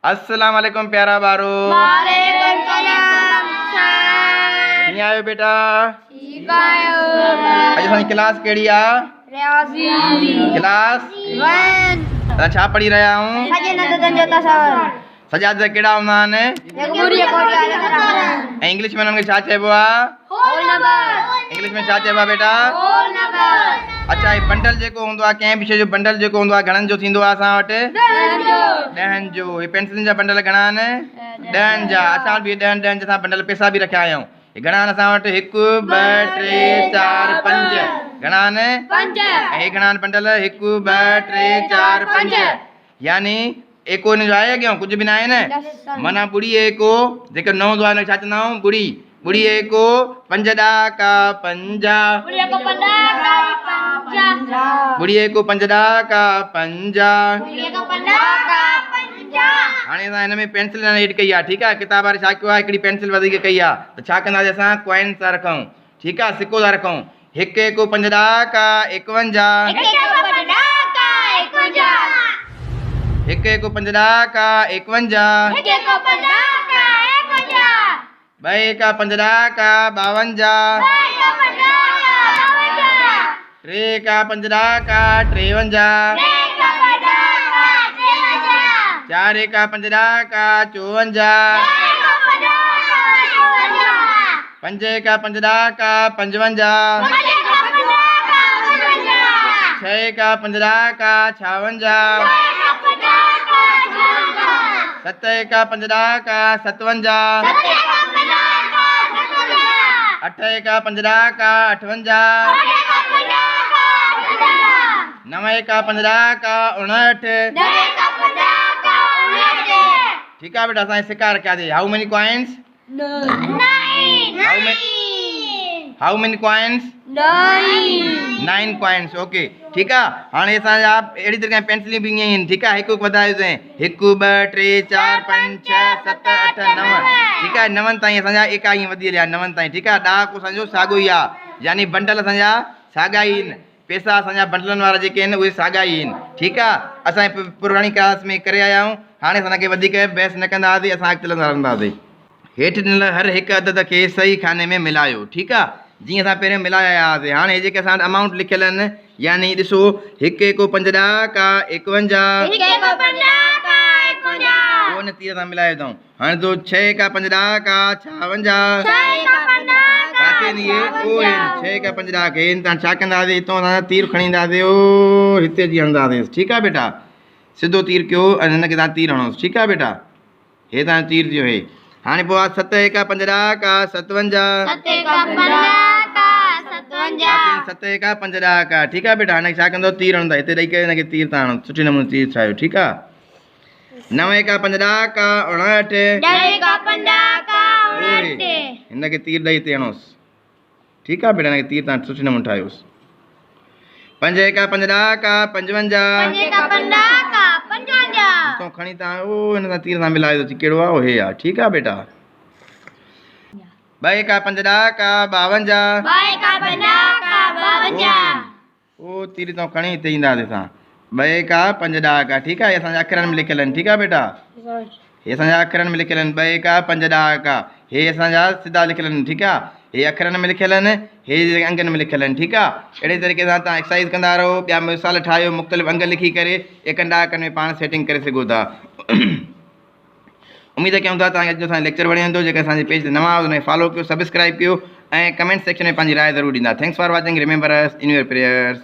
अस्सलाम वालेकुम प्यारा बारो। वालेकुम सलाम सर। कीअं आहियो बेटा? ठीक आहियो। अॼु असांजी क्लास कहिड़ी आहे? रियाज़ी क्लास 1। असां छा पढ़ी रहिया आहियूं? सजनतन जो तसव्वुर। सजाद कहिड़ा हूंदा आहिनि? एक बुरी कोटी आले ऐं इंग्लिश में हुननि खे छा चइबो आहे? Whole number. इंग्लिश में छा चइबो आहे बेटा? Whole number. अच्छा, ही बंडल जेको हूंदो आहे, कंहिं बि शइ जो बंडल जेको हूंदो आहे, घणनि जो थींदो आहे असां वटि? 10 जो। ही पेंसिलुनि जा बंडल घणा आहिनि? 10 जा। असां वटि बि 10 जा बंडल पैसा बि रखिया आहियूं। हे घणा आहिनि असां वटि? 1 2 3 4 5। घणा आहिनि? 5। ऐं हे घणा आहिनि बंडल? 1 2 3 4 5। यानी एको हिन जो आहे अॻियां कुझु बि न आहे न। माना ॿुड़ी एको जेको नओं हूंदो आहे हुनखे छा चवंदा आहियूं? ॿुड़ी। ॿुड़ी एको 5 ॾाका 50। बुरी को 50। ॿुड़ी एको 5 ॾाका 50। बुरी को 50। हाणे असां हिन में पेंसिल एड कई आहे, ठीकु आहे। किताब वारे छा कयो आहे, हिकिड़ी पेंसिल वधीक कई आहे, त छा कंदासीं असां? कॉइन्स था रखूं, ठीकु आहे, सिक्को था रखूं। 1 एको 5 ॾाका 51। 1 एको 5 ॾाका 51। 2 एको 5 ॾाका 52। 3 एको 5 ॾाका 53। 4 eka 5 ॾाका 54। 5 eka 5 ॾाका 55। 6 eka 5 ॾाका 56। 7 eka 5 ॾाका 57। 8 eka 5 ॾाका 58। 9 eka 5 ॾाका 59। ठीकु आहे बेटा, असांजे सिक्का रखियासीं। हाउ मेनी कॉइन्स? हाउ मेनी कॉइन्स? 9 कॉइन्स। ओके, ठीकु आहे। हाणे असांजा अहिड़ी तरीक़े पेंसिलियूं बि ईअं ई आहिनि, ठीकु आहे। हिकु वधायोसीं, 1 2 3 4 5 6 7 8 9। ठीकु आहे, 9 ताईं असांजा एका ईअं वधी हलिया 9 ताईं, ठीकु आहे। ॾाको असांजो साॻियो ई आहे, यानी बंडल असांजा साॻा ई आहिनि, पैसा असांजा बंडलनि वारा जेके आहिनि उहे साॻा ई आहिनि, ठीकु आहे। असां पुराणी क्लास में करे आया आहियूं। हाणे असांखे वधीक बहस न कंदासीं, असां अॻिते रहंदासीं। हेठि ॾिनल हर हिकु अदद खे सही खाने में मिलायो, ठीकु आहे। जीअं असां पहिरियों मिलाया हुआसीं, हाणे जेके असां वटि अमाउंट लिखियल आहिनि, यानी ॾिसो 1 एको 5 ॾाका 51। उहो न तीर सां मिलाए अथऊं। हाणे तो 6 eka 5 ॾाका 56। काथे आहिनि इहे? उहे आहिनि 6 eka 5 ॾाका। आहिनि तव्हां छा कंदासीं? हितां असां तीर खणी ईंदासीं, ओ हिते अची हणंदासीं, ठीकु आहे बेटा। सिधो तीर कयो ऐं हिनखे तव्हां तीर हणोसि, ठीकु आहे बेटा। हे तव्हांजो तीर थियो हे। हाणे पोइ आहे 7 eka 5 ॾाका 57। 7 eka 5 ॾाका, ठीकु आहे बेटा। हिनखे छा कंदो? तीर हणंदा, हिते ॾेई करे हिनखे तीर था हणो, सुठे नमूने तीर ठाहियो, ठीकु आहे। 9 eka 5 ॾाका 59। हिनखे तीर ॾेई हिते हणोसि, ठीकु आहे बेटा। हिनखे तीर तव्हां सुठे नमूने ठाहियोसि। 5 eka 5 ॾाका 55। हितां खणी तव्हां ओ हिन सां तीर सां मिलाए थो, कहिड़ो आहे? हे आहे, ठीकु आहे बेटा। 2 eka 5 ॾाका 52। ओ तीर तां खणी हिते ईंदासीं असां। 2 eka 5 ॾाका, ठीकु आहे। असांजे अखरनि में लिखियल आहिनि, ठीकु आहे बेटा। हे असांजा अखरनि में लिखियल आहिनि, 2 eka 5 ॾाका। हे असांजा सिधा लिखियल आहिनि, ठीकु आहे। हे अखरनि में लिखियल आहिनि, हे अंगनि में लिखियल आहिनि, ठीकु आहे। अहिड़े तरीक़े सां तव्हां एक्सरसाइज कंदा रहो, ॿिया मिसाल ठाहियो, मुख़्तलिफ़ अंग लिखी करे एकनि ॾाकनि में पाण सेटिंग करे सघो था। उमेद कयूं था तव्हांखे अॼु असांजो लेक्चर वणे वेंदो। जेके असांजे पेज ते नवां आहियो उनखे फॉलो कयो, सब्सक्राइब कयो ऐं कमेंट सेक्शन में पंहिंजी राय ज़रूरु ॾींदा। Thanks for watching. रिमेंबर अस इन योर प्रेयर्स।